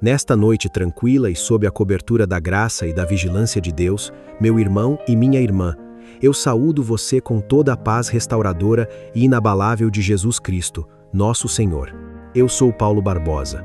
Nesta noite tranquila e sob a cobertura da graça e da vigilância de Deus, meu irmão e minha irmã, eu saúdo você com toda a paz restauradora e inabalável de Jesus Cristo, nosso Senhor. Eu sou Paulo Barbosa,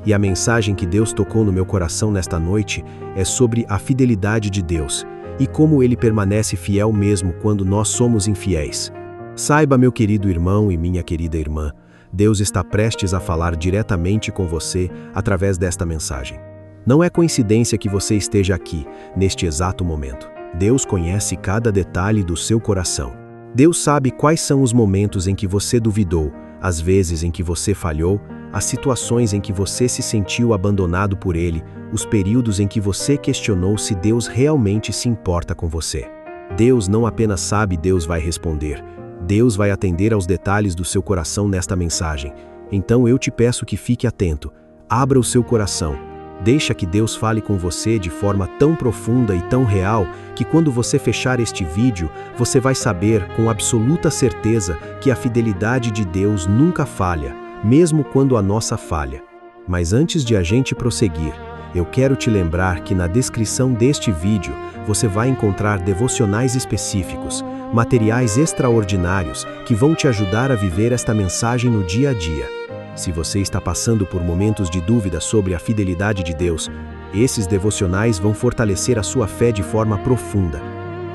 e a mensagem que Deus tocou no meu coração nesta noite é sobre a fidelidade de Deus e como Ele permanece fiel mesmo quando nós somos infiéis. Saiba, meu querido irmão e minha querida irmã, Deus está prestes a falar diretamente com você através desta mensagem. Não é coincidência que você esteja aqui, neste exato momento. Deus conhece cada detalhe do seu coração. Deus sabe quais são os momentos em que você duvidou, as vezes em que você falhou, as situações em que você se sentiu abandonado por Ele, os períodos em que você questionou se Deus realmente se importa com você. Deus não apenas sabe, Deus vai responder. Deus vai atender aos detalhes do seu coração nesta mensagem. Então eu te peço que fique atento, abra o seu coração. Deixa que Deus fale com você de forma tão profunda e tão real que quando você fechar este vídeo, você vai saber com absoluta certeza que a fidelidade de Deus nunca falha, mesmo quando a nossa falha. Mas antes de a gente prosseguir, eu quero te lembrar que na descrição deste vídeo você vai encontrar devocionais específicos, materiais extraordinários que vão te ajudar a viver esta mensagem no dia a dia. Se você está passando por momentos de dúvida sobre a fidelidade de Deus, esses devocionais vão fortalecer a sua fé de forma profunda.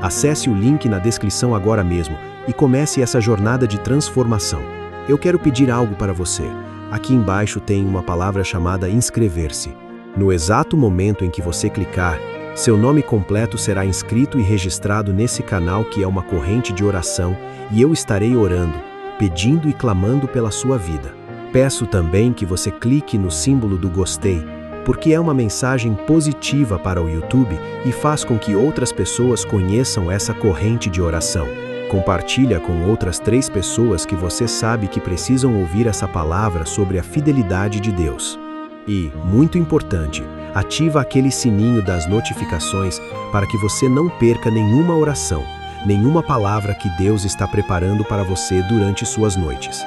Acesse o link na descrição agora mesmo e comece essa jornada de transformação. Eu quero pedir algo para você. Aqui embaixo tem uma palavra chamada inscrever-se. No exato momento em que você clicar, seu nome completo será inscrito e registrado nesse canal que é uma corrente de oração e eu estarei orando, pedindo e clamando pela sua vida. Peço também que você clique no símbolo do gostei, porque é uma mensagem positiva para o YouTube e faz com que outras pessoas conheçam essa corrente de oração. Compartilha com outras 3 pessoas que você sabe que precisam ouvir essa palavra sobre a fidelidade de Deus. E, muito importante, ativa aquele sininho das notificações para que você não perca nenhuma oração, nenhuma palavra que Deus está preparando para você durante suas noites.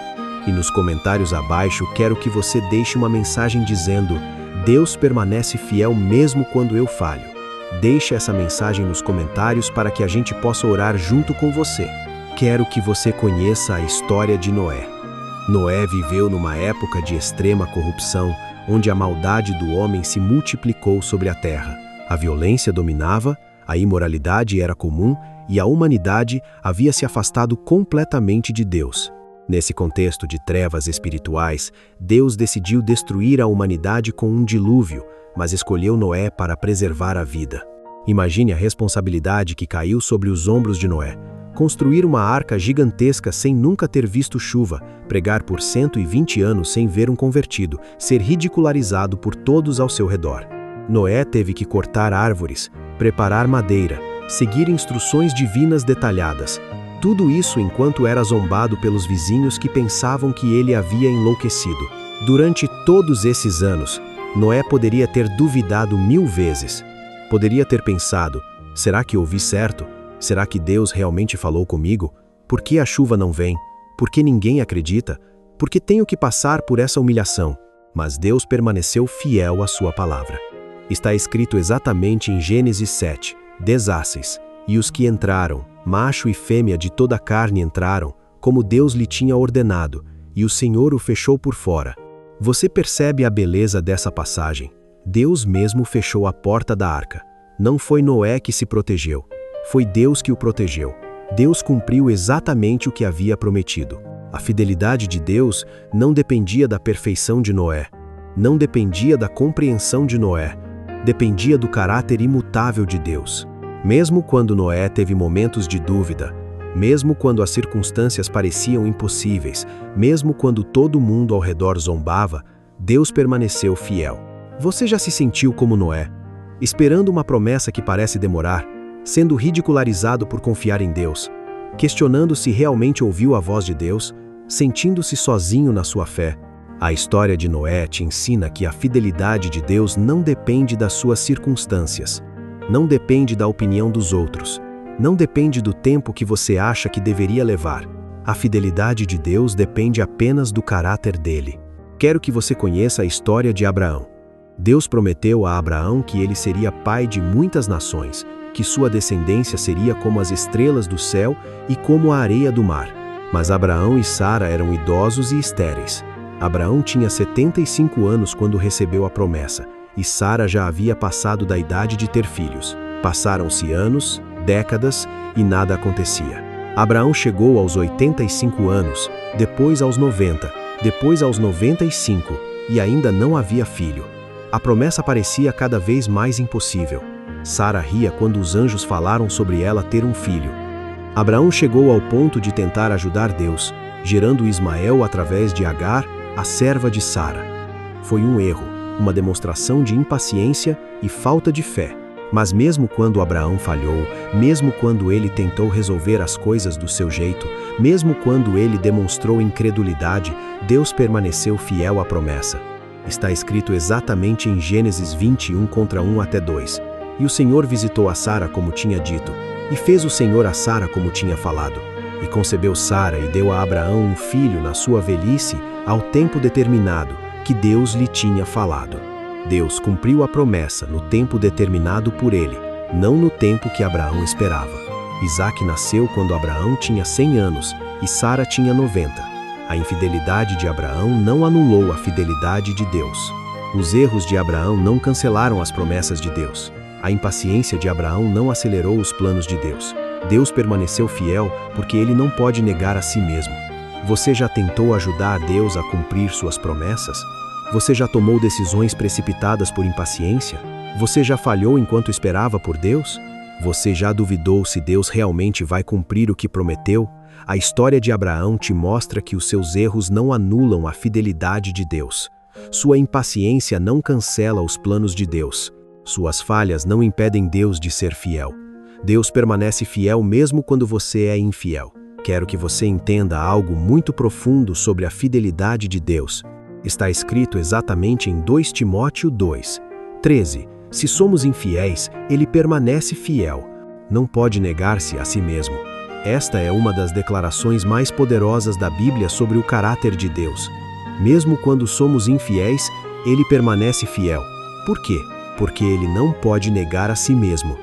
E nos comentários abaixo quero que você deixe uma mensagem dizendo: Deus permanece fiel mesmo quando eu falho. Deixe essa mensagem nos comentários para que a gente possa orar junto com você. Quero que você conheça a história de Noé. Noé viveu numa época de extrema corrupção, onde a maldade do homem se multiplicou sobre a terra. A violência dominava, a imoralidade era comum e a humanidade havia se afastado completamente de Deus. Nesse contexto de trevas espirituais, Deus decidiu destruir a humanidade com um dilúvio, mas escolheu Noé para preservar a vida. Imagine a responsabilidade que caiu sobre os ombros de Noé. Construir uma arca gigantesca sem nunca ter visto chuva, pregar por 120 anos sem ver um convertido, ser ridicularizado por todos ao seu redor. Noé teve que cortar árvores, preparar madeira, seguir instruções divinas detalhadas. Tudo isso enquanto era zombado pelos vizinhos que pensavam que ele havia enlouquecido. Durante todos esses anos, Noé poderia ter duvidado 1000 vezes. Poderia ter pensado: será que ouvi certo? Será que Deus realmente falou comigo? Por que a chuva não vem? Por que ninguém acredita? Por que tenho que passar por essa humilhação? Mas Deus permaneceu fiel à sua palavra. Está escrito exatamente em Gênesis 7, desasses, e os que entraram, macho e fêmea de toda a carne entraram, como Deus lhe tinha ordenado, e o Senhor o fechou por fora. Você percebe a beleza dessa passagem? Deus mesmo fechou a porta da arca. Não foi Noé que se protegeu. Foi Deus que o protegeu. Deus cumpriu exatamente o que havia prometido. A fidelidade de Deus não dependia da perfeição de Noé. Não dependia da compreensão de Noé. Dependia do caráter imutável de Deus. Mesmo quando Noé teve momentos de dúvida, mesmo quando as circunstâncias pareciam impossíveis, mesmo quando todo mundo ao redor zombava, Deus permaneceu fiel. Você já se sentiu como Noé, esperando uma promessa que parece demorar, sendo ridicularizado por confiar em Deus, questionando se realmente ouviu a voz de Deus, sentindo-se sozinho na sua fé? A história de Noé te ensina que a fidelidade de Deus não depende das suas circunstâncias, não depende da opinião dos outros, não depende do tempo que você acha que deveria levar. A fidelidade de Deus depende apenas do caráter dele. Quero que você conheça a história de Abraão. Deus prometeu a Abraão que ele seria pai de muitas nações, que sua descendência seria como as estrelas do céu e como a areia do mar. Mas Abraão e Sara eram idosos e estéreis. Abraão tinha 75 anos quando recebeu a promessa, e Sara já havia passado da idade de ter filhos. Passaram-se anos, décadas, e nada acontecia. Abraão chegou aos 85 anos, depois aos 90, depois aos 95, e ainda não havia filho. A promessa parecia cada vez mais impossível. Sara ria quando os anjos falaram sobre ela ter um filho. Abraão chegou ao ponto de tentar ajudar Deus, gerando Ismael através de Agar, a serva de Sara. Foi um erro, uma demonstração de impaciência e falta de fé. Mas mesmo quando Abraão falhou, mesmo quando ele tentou resolver as coisas do seu jeito, mesmo quando ele demonstrou incredulidade, Deus permaneceu fiel à promessa. Está escrito exatamente em Gênesis 21, 1-2. E o Senhor visitou a Sara como tinha dito, e fez o Senhor a Sara como tinha falado. E concebeu Sara e deu a Abraão um filho na sua velhice, ao tempo determinado, que Deus lhe tinha falado. Deus cumpriu a promessa no tempo determinado por ele, não no tempo que Abraão esperava. Isaque nasceu quando Abraão tinha 100 anos e Sara tinha 90. A infidelidade de Abraão não anulou a fidelidade de Deus. Os erros de Abraão não cancelaram as promessas de Deus. A impaciência de Abraão não acelerou os planos de Deus. Deus permaneceu fiel porque ele não pode negar a si mesmo. Você já tentou ajudar Deus a cumprir suas promessas? Você já tomou decisões precipitadas por impaciência? Você já falhou enquanto esperava por Deus? Você já duvidou se Deus realmente vai cumprir o que prometeu? A história de Abraão te mostra que os seus erros não anulam a fidelidade de Deus. Sua impaciência não cancela os planos de Deus. Suas falhas não impedem Deus de ser fiel. Deus permanece fiel mesmo quando você é infiel. Quero que você entenda algo muito profundo sobre a fidelidade de Deus. Está escrito exatamente em 2 Timóteo 2:13. Se somos infiéis, ele permanece fiel. Não pode negar-se a si mesmo. Esta é uma das declarações mais poderosas da Bíblia sobre o caráter de Deus. Mesmo quando somos infiéis, ele permanece fiel. Por quê? Porque ele não pode negar a si mesmo.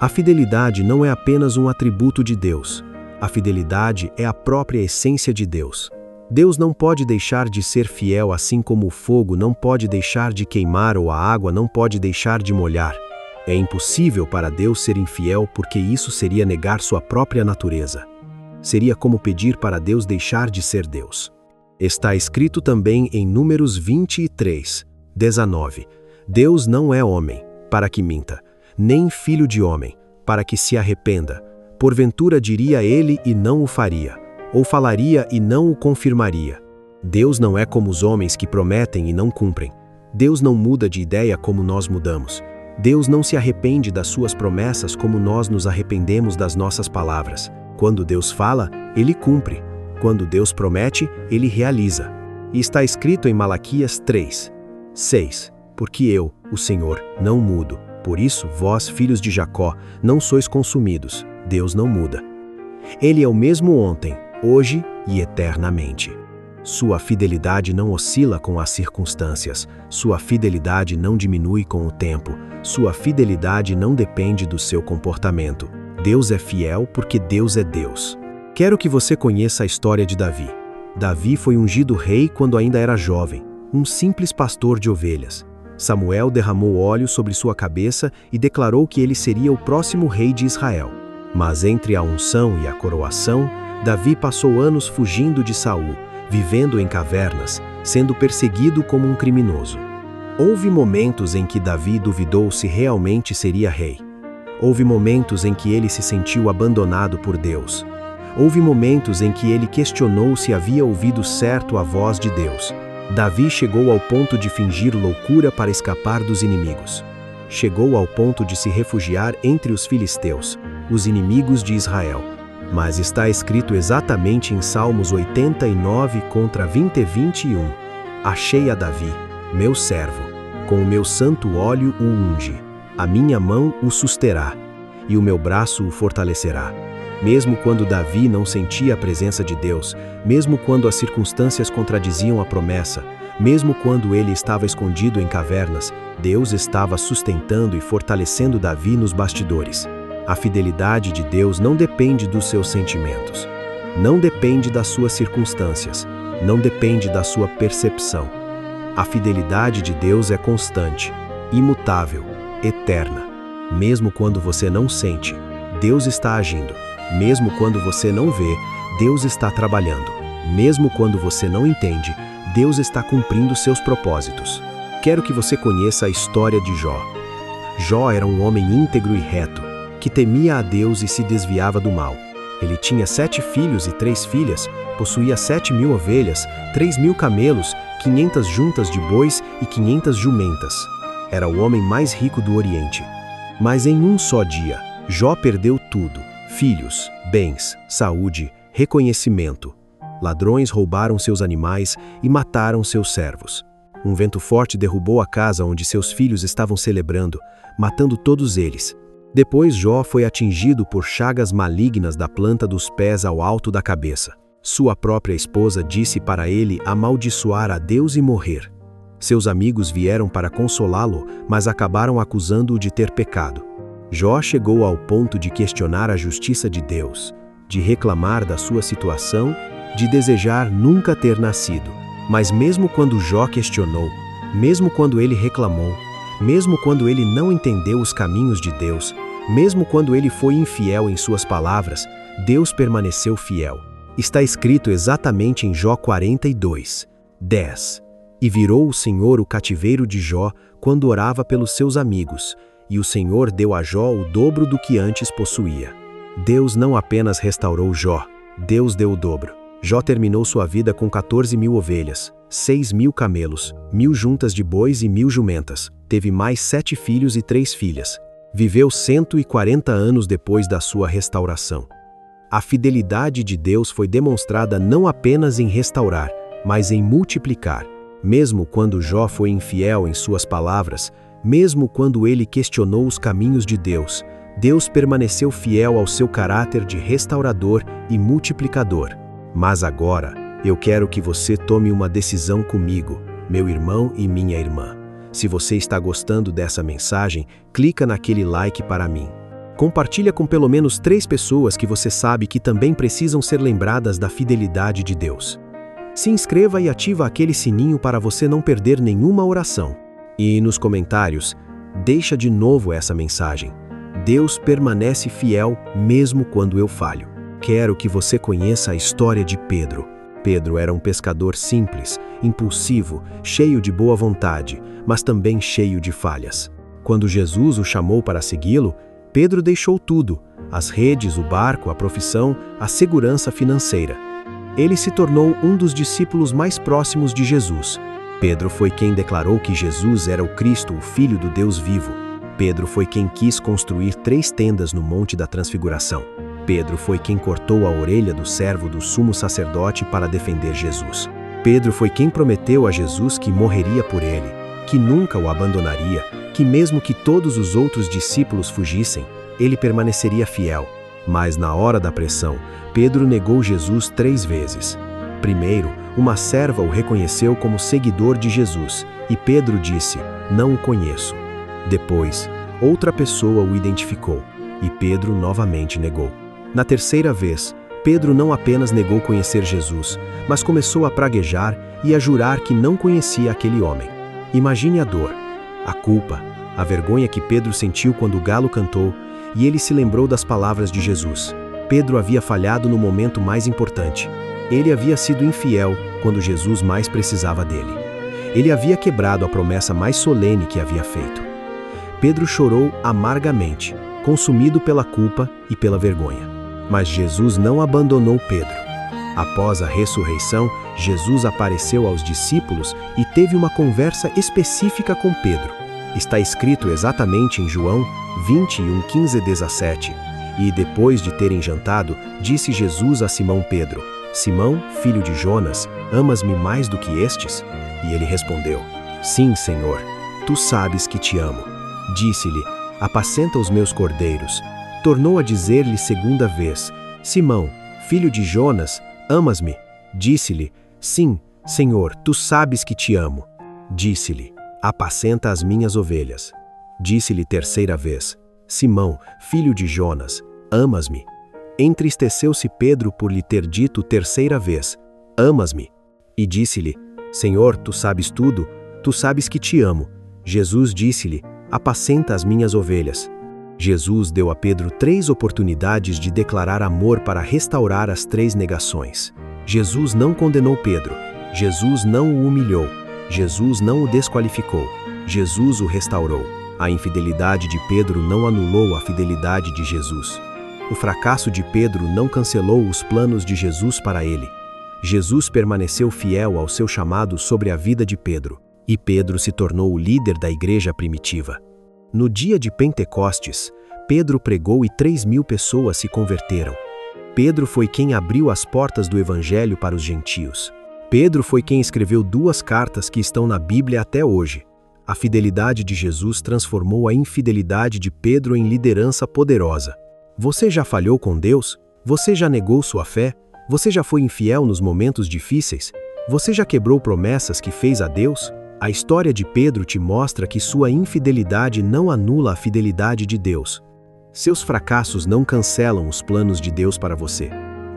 A fidelidade não é apenas um atributo de Deus. A fidelidade é a própria essência de Deus. Deus não pode deixar de ser fiel, assim como o fogo não pode deixar de queimar ou a água não pode deixar de molhar. É impossível para Deus ser infiel porque isso seria negar sua própria natureza. Seria como pedir para Deus deixar de ser Deus. Está escrito também em Números 23:19. Deus não é homem, para que minta, nem filho de homem, para que se arrependa. Porventura diria ele e não o faria, ou falaria e não o confirmaria. Deus não é como os homens que prometem e não cumprem. Deus não muda de ideia como nós mudamos. Deus não se arrepende das suas promessas como nós nos arrependemos das nossas palavras. Quando Deus fala, ele cumpre. Quando Deus promete, ele realiza. E está escrito em Malaquias 3:6. Porque eu, o Senhor, não mudo. Por isso, vós, filhos de Jacó, não sois consumidos. Deus não muda. Ele é o mesmo ontem, hoje e eternamente. Sua fidelidade não oscila com as circunstâncias. Sua fidelidade não diminui com o tempo. Sua fidelidade não depende do seu comportamento. Deus é fiel porque Deus é Deus. Quero que você conheça a história de Davi. Davi foi ungido rei quando ainda era jovem, um simples pastor de ovelhas. Samuel derramou óleo sobre sua cabeça e declarou que ele seria o próximo rei de Israel. Mas entre a unção e a coroação, Davi passou anos fugindo de Saul, vivendo em cavernas, sendo perseguido como um criminoso. Houve momentos em que Davi duvidou se realmente seria rei. Houve momentos em que ele se sentiu abandonado por Deus. Houve momentos em que ele questionou se havia ouvido certo a voz de Deus. Davi chegou ao ponto de fingir loucura para escapar dos inimigos. Chegou ao ponto de se refugiar entre os filisteus, os inimigos de Israel. Mas está escrito exatamente em Salmos 89:20-21. Achei a Davi, meu servo, com o meu santo óleo o unge. A minha mão o susterá, e o meu braço o fortalecerá. Mesmo quando Davi não sentia a presença de Deus, mesmo quando as circunstâncias contradiziam a promessa, Mesmo quando ele estava escondido em cavernas, Deus estava sustentando e fortalecendo Davi nos bastidores. A fidelidade de Deus não depende dos seus sentimentos, não depende das suas circunstâncias, não depende da sua percepção. A fidelidade de Deus é constante, imutável, eterna. Mesmo quando você não sente, Deus está agindo. Mesmo quando você não vê, Deus está trabalhando. Mesmo quando você não entende, Deus está cumprindo seus propósitos. Quero que você conheça a história de Jó. Jó era um homem íntegro e reto, que temia a Deus e se desviava do mal. Ele tinha 7 filhos e 3 filhas, possuía 7.000 ovelhas, 3.000 camelos, 500 juntas de bois e 500 jumentas. Era o homem mais rico do Oriente. Mas em um só dia, Jó perdeu tudo: filhos, bens, saúde, reconhecimento. Ladrões roubaram seus animais e mataram seus servos. Um vento forte derrubou a casa onde seus filhos estavam celebrando, matando todos eles. Depois Jó foi atingido por chagas malignas da planta dos pés ao alto da cabeça. Sua própria esposa disse para ele amaldiçoar a Deus e morrer. Seus amigos vieram para consolá-lo, mas acabaram acusando-o de ter pecado. Jó chegou ao ponto de questionar a justiça de Deus, de reclamar da sua situação, de desejar nunca ter nascido. Mas mesmo quando Jó questionou, mesmo quando ele reclamou, mesmo quando ele não entendeu os caminhos de Deus, mesmo quando ele foi infiel em suas palavras, Deus permaneceu fiel. Está escrito exatamente em Jó 42, 10. E virou o Senhor o cativeiro de Jó quando orava pelos seus amigos, e o Senhor deu a Jó o dobro do que antes possuía. Deus não apenas restaurou Jó, Deus deu o dobro. Jó terminou sua vida com 14.000 ovelhas, 6.000 camelos, 1.000 juntas de bois e 1.000 jumentas. Teve mais 7 filhos e 3 filhas. Viveu 140 anos depois da sua restauração. A fidelidade de Deus foi demonstrada não apenas em restaurar, mas em multiplicar. Mesmo quando Jó foi infiel em suas palavras, mesmo quando ele questionou os caminhos de Deus, Deus permaneceu fiel ao seu caráter de restaurador e multiplicador. Mas agora, eu quero que você tome uma decisão comigo, meu irmão e minha irmã. Se você está gostando dessa mensagem, clica naquele like para mim. Compartilha com pelo menos 3 pessoas que você sabe que também precisam ser lembradas da fidelidade de Deus. Se inscreva e ativa aquele sininho para você não perder nenhuma oração. E nos comentários, deixa de novo essa mensagem. Deus permanece fiel mesmo quando eu falho. Quero que você conheça a história de Pedro. Pedro era um pescador simples, impulsivo, cheio de boa vontade, mas também cheio de falhas. Quando Jesus o chamou para segui-lo, Pedro deixou tudo: as redes, o barco, a profissão, a segurança financeira. Ele se tornou um dos discípulos mais próximos de Jesus. Pedro foi quem declarou que Jesus era o Cristo, o Filho do Deus vivo. Pedro foi quem quis construir 3 tendas no Monte da Transfiguração. Pedro foi quem cortou a orelha do servo do sumo sacerdote para defender Jesus. Pedro foi quem prometeu a Jesus que morreria por ele, que nunca o abandonaria, que mesmo que todos os outros discípulos fugissem, ele permaneceria fiel. Mas na hora da pressão, Pedro negou Jesus 3 vezes. Primeiro, uma serva o reconheceu como seguidor de Jesus, e Pedro disse: "Não o conheço." Depois, outra pessoa o identificou, e Pedro novamente negou. Na terceira vez, Pedro não apenas negou conhecer Jesus, mas começou a praguejar e a jurar que não conhecia aquele homem. Imagine a dor, a culpa, a vergonha que Pedro sentiu quando o galo cantou, e ele se lembrou das palavras de Jesus. Pedro havia falhado no momento mais importante. Ele havia sido infiel quando Jesus mais precisava dele. Ele havia quebrado a promessa mais solene que havia feito. Pedro chorou amargamente, consumido pela culpa e pela vergonha. Mas Jesus não abandonou Pedro. Após a ressurreição, Jesus apareceu aos discípulos e teve uma conversa específica com Pedro. Está escrito exatamente em João 21:15-17. E depois de terem jantado, disse Jesus a Simão Pedro: "Simão, filho de Jonas, amas-me mais do que estes?" E ele respondeu: "Sim, Senhor, tu sabes que te amo." Disse-lhe: "Apacenta os meus cordeiros." Tornou a dizer-lhe segunda vez: "Simão, filho de Jonas, amas-me?" Disse-lhe: "Sim, Senhor, tu sabes que te amo. Disse-lhe: apacenta as minhas ovelhas. Disse-lhe terceira vez: Simão, filho de Jonas, amas-me? Entristeceu-se Pedro por lhe ter dito terceira vez: amas-me? E disse-lhe: Senhor, tu sabes tudo, tu sabes que te amo. Jesus disse-lhe: apacenta as minhas ovelhas. Jesus deu a Pedro 3 oportunidades de declarar amor para restaurar as 3 negações. Jesus não condenou Pedro. Jesus não o humilhou. Jesus não o desqualificou. Jesus o restaurou. A infidelidade de Pedro não anulou a fidelidade de Jesus. O fracasso de Pedro não cancelou os planos de Jesus para ele. Jesus permaneceu fiel ao seu chamado sobre a vida de Pedro, e Pedro se tornou o líder da igreja primitiva. No dia de Pentecostes, Pedro pregou e 3.000 pessoas se converteram. Pedro foi quem abriu as portas do Evangelho para os gentios. Pedro foi quem escreveu 2 cartas que estão na Bíblia até hoje. A fidelidade de Jesus transformou a infidelidade de Pedro em liderança poderosa. Você já falhou com Deus? Você já negou sua fé? Você já foi infiel nos momentos difíceis? Você já quebrou promessas que fez a Deus? A história de Pedro te mostra que sua infidelidade não anula a fidelidade de Deus. Seus fracassos não cancelam os planos de Deus para você.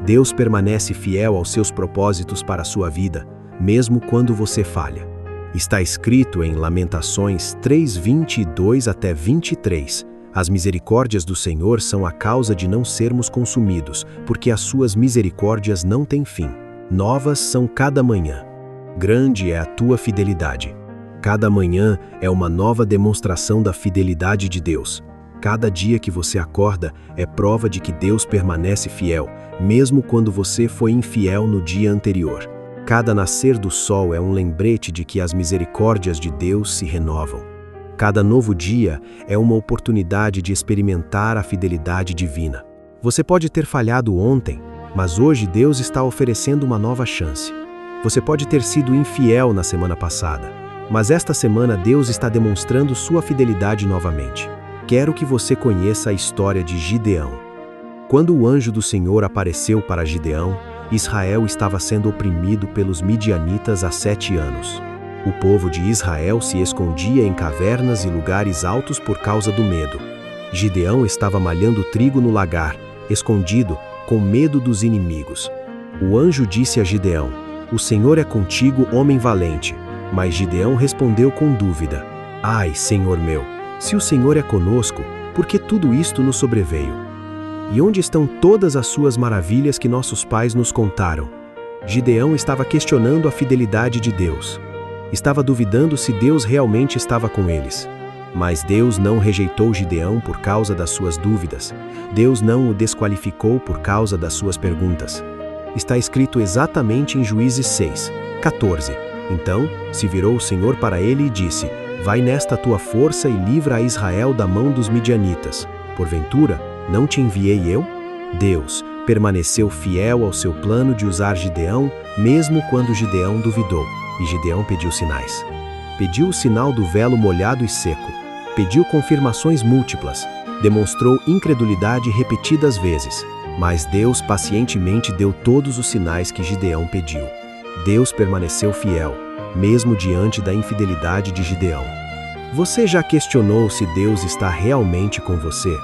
Deus permanece fiel aos seus propósitos para a sua vida, mesmo quando você falha. Está escrito em Lamentações 3:22 até 23. As misericórdias do Senhor são a causa de não sermos consumidos, porque as suas misericórdias não têm fim. Novas são cada manhã. Grande é a tua fidelidade. Cada manhã é uma nova demonstração da fidelidade de Deus. Cada dia que você acorda é prova de que Deus permanece fiel, mesmo quando você foi infiel no dia anterior. Cada nascer do sol é um lembrete de que as misericórdias de Deus se renovam. Cada novo dia é uma oportunidade de experimentar a fidelidade divina. Você pode ter falhado ontem, mas hoje Deus está oferecendo uma nova chance. Você pode ter sido infiel na semana passada, mas esta semana Deus está demonstrando sua fidelidade novamente. Quero que você conheça a história de Gideão. Quando o anjo do Senhor apareceu para Gideão, Israel estava sendo oprimido pelos midianitas há 7 anos. O povo de Israel se escondia em cavernas e lugares altos por causa do medo. Gideão estava malhando trigo no lagar, escondido, com medo dos inimigos. O anjo disse a Gideão: O Senhor é contigo, homem valente. Mas Gideão respondeu com dúvida: Ai, Senhor meu, se o Senhor é conosco, por que tudo isto nos sobreveio? E onde estão todas as suas maravilhas que nossos pais nos contaram? Gideão estava questionando a fidelidade de Deus. Estava duvidando se Deus realmente estava com eles. Mas Deus não rejeitou Gideão por causa das suas dúvidas. Deus não o desqualificou por causa das suas perguntas. Está escrito exatamente em Juízes 6:14. Então se virou o Senhor para ele e disse: Vai nesta tua força e livra a Israel da mão dos midianitas. Porventura, não te enviei eu? Deus permaneceu fiel ao seu plano de usar Gideão, mesmo quando Gideão duvidou, e Gideão pediu sinais. Pediu o sinal do velo molhado e seco. Pediu confirmações múltiplas. Demonstrou incredulidade repetidas vezes. Mas Deus pacientemente deu todos os sinais que Gideão pediu. Deus permaneceu fiel, mesmo diante da infidelidade de Gideão. Você já questionou se Deus está realmente com você?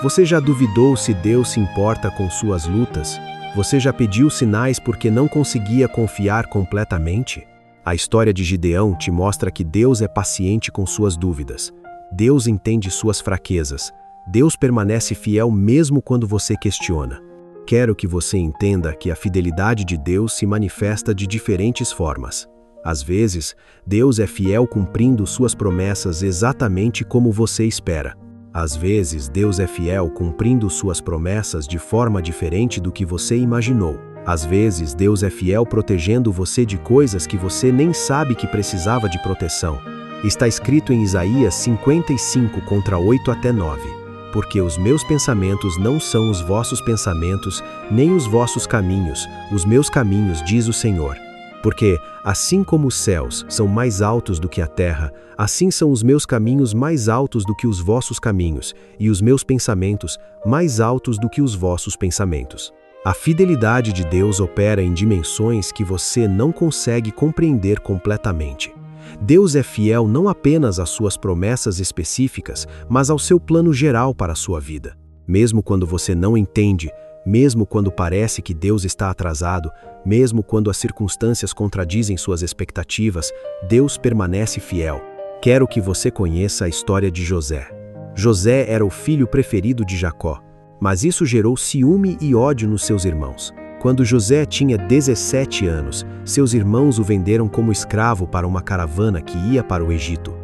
Você já duvidou se Deus se importa com suas lutas? Você já pediu sinais porque não conseguia confiar completamente? A história de Gideão te mostra que Deus é paciente com suas dúvidas. Deus entende suas fraquezas. Deus permanece fiel mesmo quando você questiona. Quero que você entenda que a fidelidade de Deus se manifesta de diferentes formas. Às vezes, Deus é fiel cumprindo suas promessas exatamente como você espera. Às vezes, Deus é fiel cumprindo suas promessas de forma diferente do que você imaginou. Às vezes, Deus é fiel protegendo você de coisas que você nem sabe que precisava de proteção. Está escrito em Isaías 55:8 até 9. Porque os meus pensamentos não são os vossos pensamentos, nem os vossos caminhos, os meus caminhos, diz o Senhor. Porque, assim como os céus são mais altos do que a terra, assim são os meus caminhos mais altos do que os vossos caminhos, e os meus pensamentos mais altos do que os vossos pensamentos. A fidelidade de Deus opera em dimensões que você não consegue compreender completamente. Deus é fiel não apenas às suas promessas específicas, mas ao seu plano geral para a sua vida. Mesmo quando você não entende, mesmo quando parece que Deus está atrasado, mesmo quando as circunstâncias contradizem suas expectativas, Deus permanece fiel. Quero que você conheça a história de José. José era o filho preferido de Jacó, mas isso gerou ciúme e ódio nos seus irmãos. Quando José tinha 17 anos, seus irmãos o venderam como escravo para uma caravana que ia para o Egito.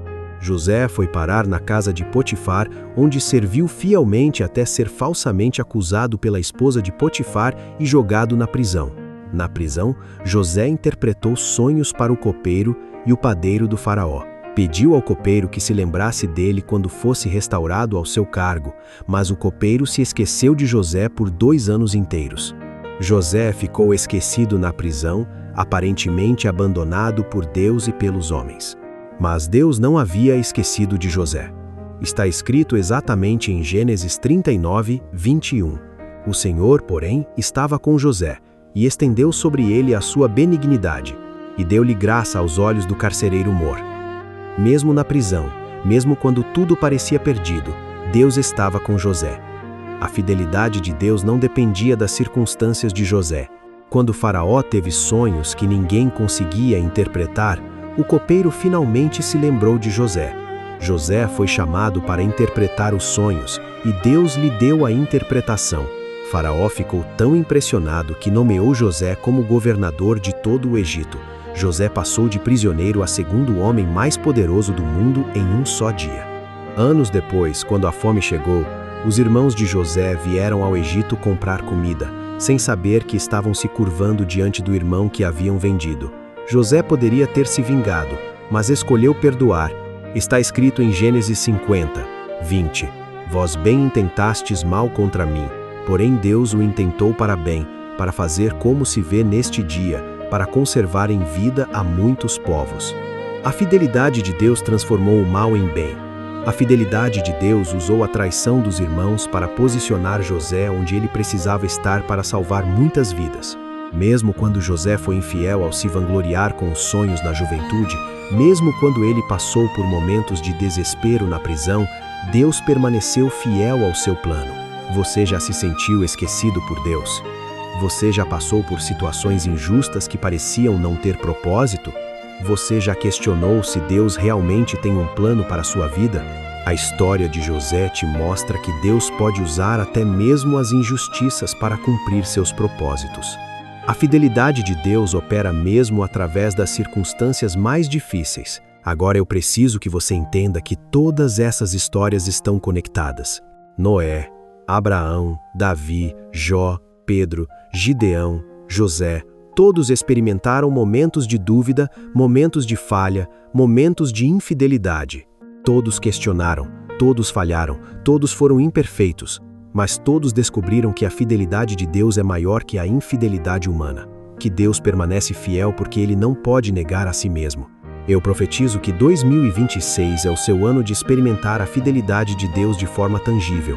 José foi parar na casa de Potifar, onde serviu fielmente até ser falsamente acusado pela esposa de Potifar e jogado na prisão. Na prisão, José interpretou sonhos para o copeiro e o padeiro do faraó. Pediu ao copeiro que se lembrasse dele quando fosse restaurado ao seu cargo, mas o copeiro se esqueceu de José por 2 anos inteiros. José ficou esquecido na prisão, aparentemente abandonado por Deus e pelos homens. Mas Deus não havia esquecido de José. Está escrito exatamente em Gênesis 39, 21. O Senhor, porém, estava com José, e estendeu sobre ele a sua benignidade, e deu-lhe graça aos olhos do carcereiro Mor. Mesmo na prisão, mesmo quando tudo parecia perdido, Deus estava com José. A fidelidade de Deus não dependia das circunstâncias de José. Quando Faraó teve sonhos que ninguém conseguia interpretar, o copeiro finalmente se lembrou de José. José foi chamado para interpretar os sonhos, e Deus lhe deu a interpretação. Faraó ficou tão impressionado que nomeou José como governador de todo o Egito. José passou de prisioneiro a segundo homem mais poderoso do mundo em um só dia. Anos depois, quando a fome chegou, os irmãos de José vieram ao Egito comprar comida, sem saber que estavam se curvando diante do irmão que haviam vendido. José poderia ter se vingado, mas escolheu perdoar. Está escrito em Gênesis 50, 20. Vós bem intentastes mal contra mim, porém Deus o intentou para bem, para fazer como se vê neste dia, para conservar em vida a muitos povos. A fidelidade de Deus transformou o mal em bem. A fidelidade de Deus usou a traição dos irmãos para posicionar José onde ele precisava estar para salvar muitas vidas. Mesmo quando José foi infiel ao se vangloriar com os sonhos na juventude, mesmo quando ele passou por momentos de desespero na prisão, Deus permaneceu fiel ao seu plano. Você já se sentiu esquecido por Deus? Você já passou por situações injustas que pareciam não ter propósito? Você já questionou se Deus realmente tem um plano para a sua vida? A história de José te mostra que Deus pode usar até mesmo as injustiças para cumprir seus propósitos. A fidelidade de Deus opera mesmo através das circunstâncias mais difíceis. Agora eu preciso que você entenda que todas essas histórias estão conectadas. Noé, Abraão, Davi, Jó, Pedro, Gideão, José, todos experimentaram momentos de dúvida, momentos de falha, momentos de infidelidade. Todos questionaram, todos falharam, todos foram imperfeitos, mas todos descobriram que a fidelidade de Deus é maior que a infidelidade humana, que Deus permanece fiel porque Ele não pode negar a si mesmo. Eu profetizo que 2026 é o seu ano de experimentar a fidelidade de Deus de forma tangível.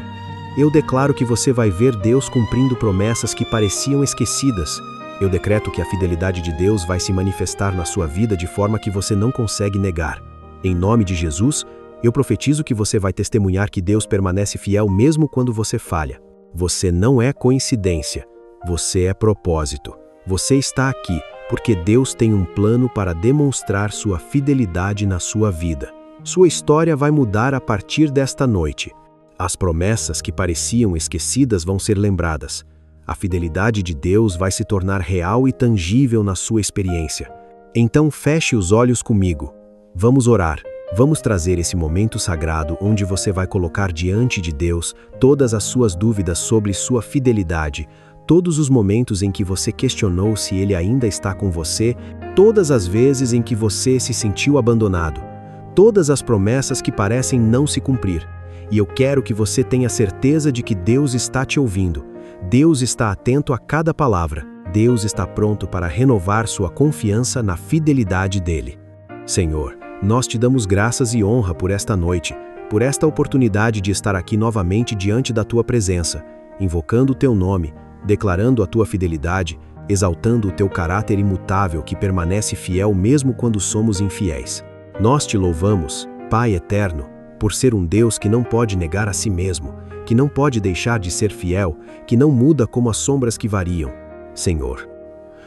Eu declaro que você vai ver Deus cumprindo promessas que pareciam esquecidas. Eu decreto que a fidelidade de Deus vai se manifestar na sua vida de forma que você não consegue negar. Em nome de Jesus, eu profetizo que você vai testemunhar que Deus permanece fiel mesmo quando você falha. Você não é coincidência, você é propósito. Você está aqui porque Deus tem um plano para demonstrar sua fidelidade na sua vida. Sua história vai mudar a partir desta noite. As promessas que pareciam esquecidas vão ser lembradas. A fidelidade de Deus vai se tornar real e tangível na sua experiência. Então feche os olhos comigo. Vamos orar. Vamos trazer esse momento sagrado onde você vai colocar diante de Deus todas as suas dúvidas sobre sua fidelidade, todos os momentos em que você questionou se Ele ainda está com você, todas as vezes em que você se sentiu abandonado, todas as promessas que parecem não se cumprir. E eu quero que você tenha certeza de que Deus está te ouvindo. Deus está atento a cada palavra. Deus está pronto para renovar sua confiança na fidelidade dEle. Senhor, nós te damos graças e honra por esta noite, por esta oportunidade de estar aqui novamente diante da Tua presença, invocando o Teu nome, declarando a tua fidelidade, exaltando o teu caráter imutável que permanece fiel mesmo quando somos infiéis. Nós te louvamos, Pai eterno, por ser um Deus que não pode negar a si mesmo, que não pode deixar de ser fiel, que não muda como as sombras que variam. Senhor,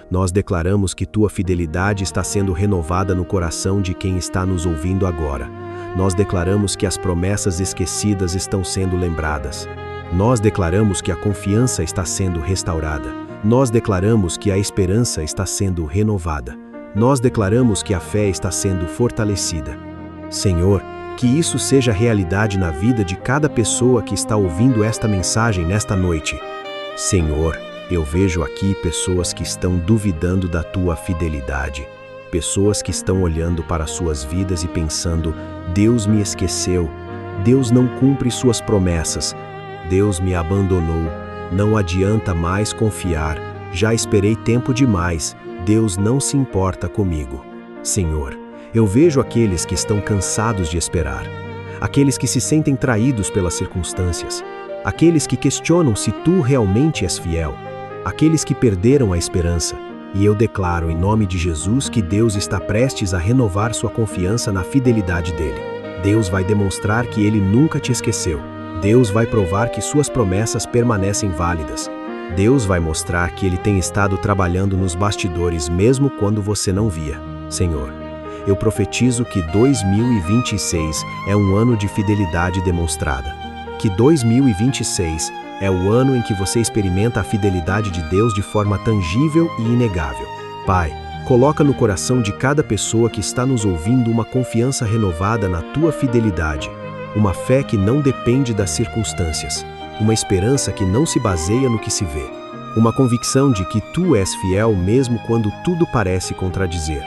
nós declaramos que tua fidelidade está sendo renovada no coração de quem está nos ouvindo agora. Nós declaramos que as promessas esquecidas estão sendo lembradas. Nós declaramos que a confiança está sendo restaurada. Nós declaramos que a esperança está sendo renovada. Nós declaramos que a fé está sendo fortalecida. Senhor, que isso seja realidade na vida de cada pessoa que está ouvindo esta mensagem nesta noite. Senhor, eu vejo aqui pessoas que estão duvidando da tua fidelidade. Pessoas que estão olhando para suas vidas e pensando: Deus me esqueceu, Deus não cumpre suas promessas, Deus me abandonou, não adianta mais confiar, já esperei tempo demais, Deus não se importa comigo. Senhor, eu vejo aqueles que estão cansados de esperar, aqueles que se sentem traídos pelas circunstâncias, aqueles que questionam se tu realmente és fiel, aqueles que perderam a esperança. E eu declaro em nome de Jesus que Deus está prestes a renovar sua confiança na fidelidade dele. Deus vai demonstrar que ele nunca te esqueceu. Deus vai provar que suas promessas permanecem válidas. Deus vai mostrar que ele tem estado trabalhando nos bastidores mesmo quando você não via. Senhor, eu profetizo que 2026 é um ano de fidelidade demonstrada. Que 2026 é o ano em que você experimenta a fidelidade de Deus de forma tangível e inegável. Pai, coloca no coração de cada pessoa que está nos ouvindo uma confiança renovada na tua fidelidade, uma fé que não depende das circunstâncias, uma esperança que não se baseia no que se vê, uma convicção de que tu és fiel mesmo quando tudo parece contradizer,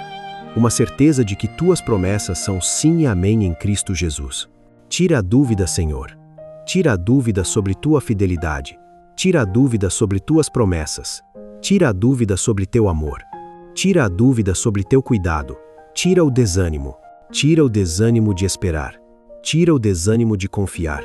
uma certeza de que tuas promessas são sim e amém em Cristo Jesus. Tira a dúvida, Senhor. Tira a dúvida sobre tua fidelidade. Tira a dúvida sobre tuas promessas. Tira a dúvida sobre teu amor. Tira a dúvida sobre teu cuidado. Tira o desânimo. Tira o desânimo de esperar. Tira o desânimo de confiar.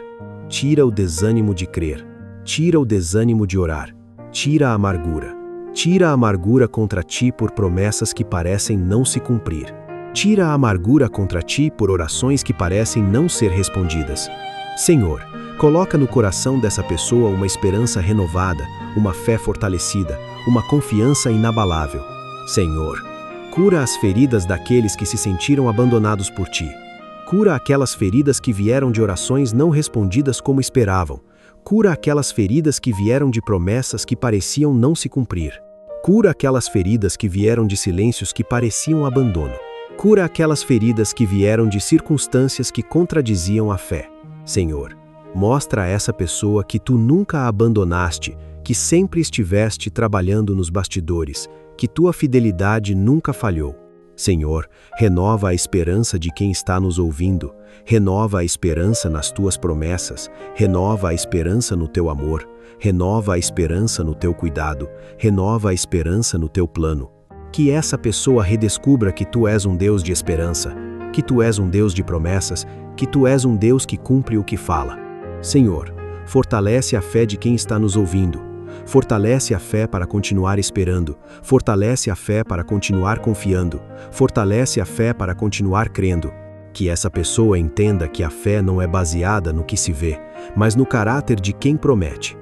Tira o desânimo de crer. Tira o desânimo de orar. Tira a amargura. Tira a amargura contra ti por promessas que parecem não se cumprir. Tira a amargura contra ti por orações que parecem não ser respondidas. Senhor, coloca no coração dessa pessoa uma esperança renovada, uma fé fortalecida, uma confiança inabalável. Senhor, cura as feridas daqueles que se sentiram abandonados por ti. Cura aquelas feridas que vieram de orações não respondidas como esperavam. Cura aquelas feridas que vieram de promessas que pareciam não se cumprir. Cura aquelas feridas que vieram de silêncios que pareciam abandono. Cura aquelas feridas que vieram de circunstâncias que contradiziam a fé. Senhor, mostra a essa pessoa que tu nunca a abandonaste, que sempre estiveste trabalhando nos bastidores, que tua fidelidade nunca falhou. Senhor, renova a esperança de quem está nos ouvindo, renova a esperança nas tuas promessas, renova a esperança no teu amor, renova a esperança no teu cuidado, renova a esperança no teu plano. Que essa pessoa redescubra que tu és um Deus de esperança, que tu és um Deus de promessas, que tu és um Deus que cumpre o que fala. Senhor, fortalece a fé de quem está nos ouvindo. Fortalece a fé para continuar esperando. Fortalece a fé para continuar confiando. Fortalece a fé para continuar crendo. Que essa pessoa entenda que a fé não é baseada no que se vê, mas no caráter de quem promete.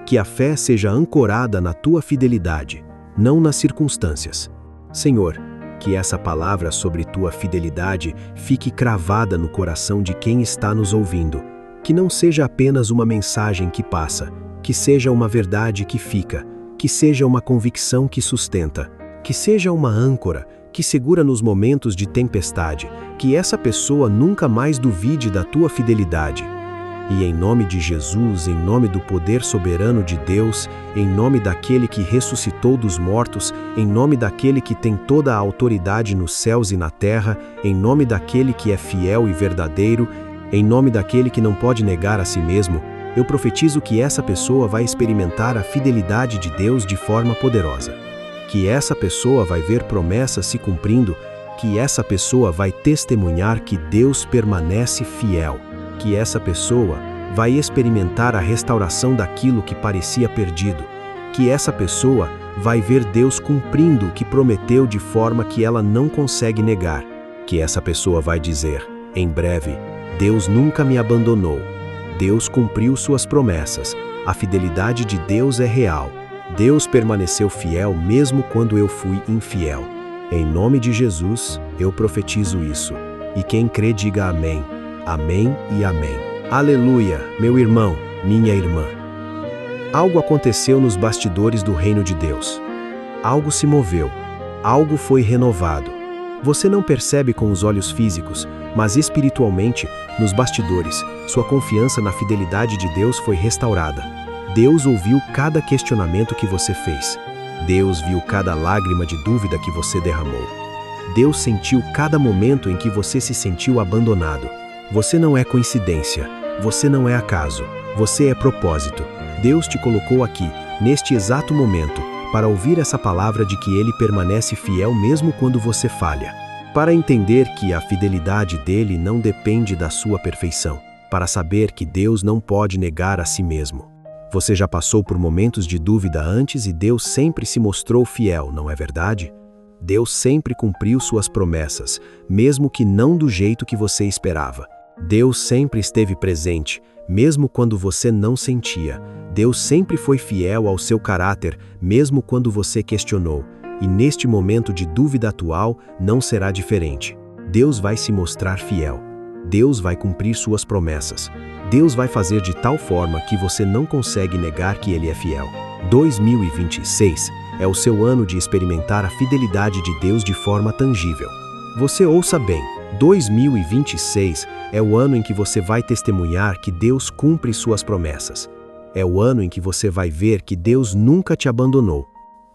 Que a fé seja ancorada na tua fidelidade, não nas circunstâncias. Senhor, que essa palavra sobre tua fidelidade fique cravada no coração de quem está nos ouvindo. Que não seja apenas uma mensagem que passa, que seja uma verdade que fica, que seja uma convicção que sustenta, que seja uma âncora que segura nos momentos de tempestade, que essa pessoa nunca mais duvide da tua fidelidade. E em nome de Jesus, em nome do poder soberano de Deus, em nome daquele que ressuscitou dos mortos, em nome daquele que tem toda a autoridade nos céus e na terra, em nome daquele que é fiel e verdadeiro, em nome daquele que não pode negar a si mesmo, eu profetizo que essa pessoa vai experimentar a fidelidade de Deus de forma poderosa. Que essa pessoa vai ver promessas se cumprindo, que essa pessoa vai testemunhar que Deus permanece fiel, que essa pessoa vai experimentar a restauração daquilo que parecia perdido, que essa pessoa vai ver Deus cumprindo o que prometeu de forma que ela não consegue negar. Que essa pessoa vai dizer, em breve, Deus nunca me abandonou. Deus cumpriu suas promessas. A fidelidade de Deus é real. Deus permaneceu fiel mesmo quando eu fui infiel. Em nome de Jesus, eu profetizo isso. E quem crê, diga amém. Amém e amém. Aleluia, meu irmão, minha irmã. Algo aconteceu nos bastidores do reino de Deus. Algo se moveu. Algo foi renovado. Você não percebe com os olhos físicos, mas espiritualmente, nos bastidores, sua confiança na fidelidade de Deus foi restaurada. Deus ouviu cada questionamento que você fez. Deus viu cada lágrima de dúvida que você derramou. Deus sentiu cada momento em que você se sentiu abandonado. Você não é coincidência. Você não é acaso. Você é propósito. Deus te colocou aqui, neste exato momento, para ouvir essa palavra de que Ele permanece fiel mesmo quando você falha. Para entender que a fidelidade dele não depende da sua perfeição. Para saber que Deus não pode negar a si mesmo. Você já passou por momentos de dúvida antes e Deus sempre se mostrou fiel, não é verdade? Deus sempre cumpriu suas promessas, mesmo que não do jeito que você esperava. Deus sempre esteve presente, mesmo quando você não sentia. Deus sempre foi fiel ao seu caráter, mesmo quando você questionou. E neste momento de dúvida atual, não será diferente. Deus vai se mostrar fiel. Deus vai cumprir suas promessas. Deus vai fazer de tal forma que você não consegue negar que Ele é fiel. 2026 é o seu ano de experimentar a fidelidade de Deus de forma tangível. Você ouça bem, 2026 é o ano em que você vai testemunhar que Deus cumpre suas promessas. É o ano em que você vai ver que Deus nunca te abandonou.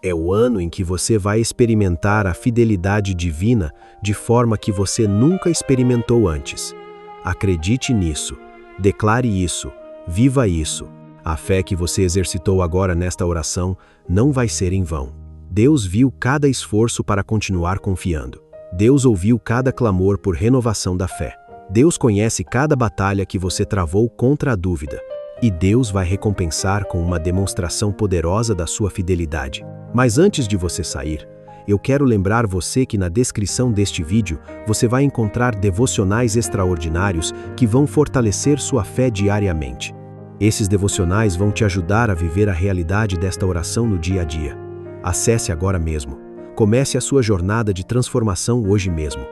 É o ano em que você vai experimentar a fidelidade divina de forma que você nunca experimentou antes. Acredite nisso, declare isso, viva isso. A fé que você exercitou agora nesta oração não vai ser em vão. Deus viu cada esforço para continuar confiando. Deus ouviu cada clamor por renovação da fé. Deus conhece cada batalha que você travou contra a dúvida. E Deus vai recompensar com uma demonstração poderosa da sua fidelidade. Mas antes de você sair, eu quero lembrar você que na descrição deste vídeo você vai encontrar devocionais extraordinários que vão fortalecer sua fé diariamente. Esses devocionais vão te ajudar a viver a realidade desta oração no dia a dia. Acesse agora mesmo. Comece a sua jornada de transformação hoje mesmo.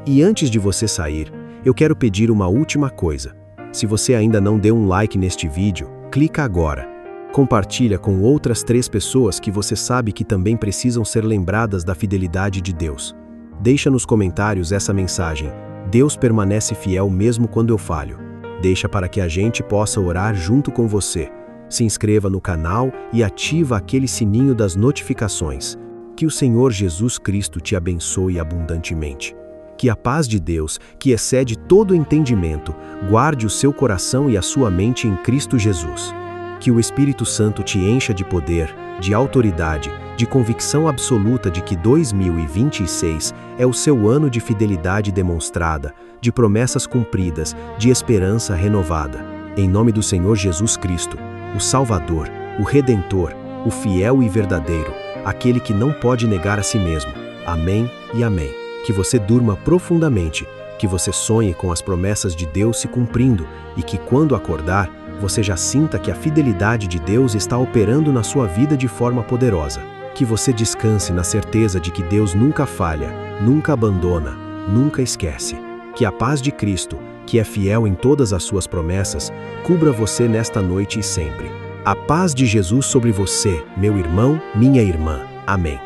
E antes de você sair, eu quero pedir uma última coisa. Se você ainda não deu um like neste vídeo, clica agora. Compartilha com outras 3 pessoas que você sabe que também precisam ser lembradas da fidelidade de Deus. Deixa nos comentários essa mensagem: Deus permanece fiel mesmo quando eu falho. Deixa para que a gente possa orar junto com você. Se inscreva no canal e ativa aquele sininho das notificações. Que o Senhor Jesus Cristo te abençoe abundantemente. Que a paz de Deus, que excede todo entendimento, guarde o seu coração e a sua mente em Cristo Jesus. Que o Espírito Santo te encha de poder, de autoridade, de convicção absoluta de que 2026 é o seu ano de fidelidade demonstrada, de promessas cumpridas, de esperança renovada. Em nome do Senhor Jesus Cristo, o Salvador, o Redentor, o fiel e verdadeiro, aquele que não pode negar a si mesmo. Amém e amém. Que você durma profundamente, que você sonhe com as promessas de Deus se cumprindo e que quando acordar, você já sinta que a fidelidade de Deus está operando na sua vida de forma poderosa. Que você descanse na certeza de que Deus nunca falha, nunca abandona, nunca esquece. Que a paz de Cristo, que é fiel em todas as suas promessas, cubra você nesta noite e sempre. A paz de Jesus sobre você, meu irmão, minha irmã. Amém.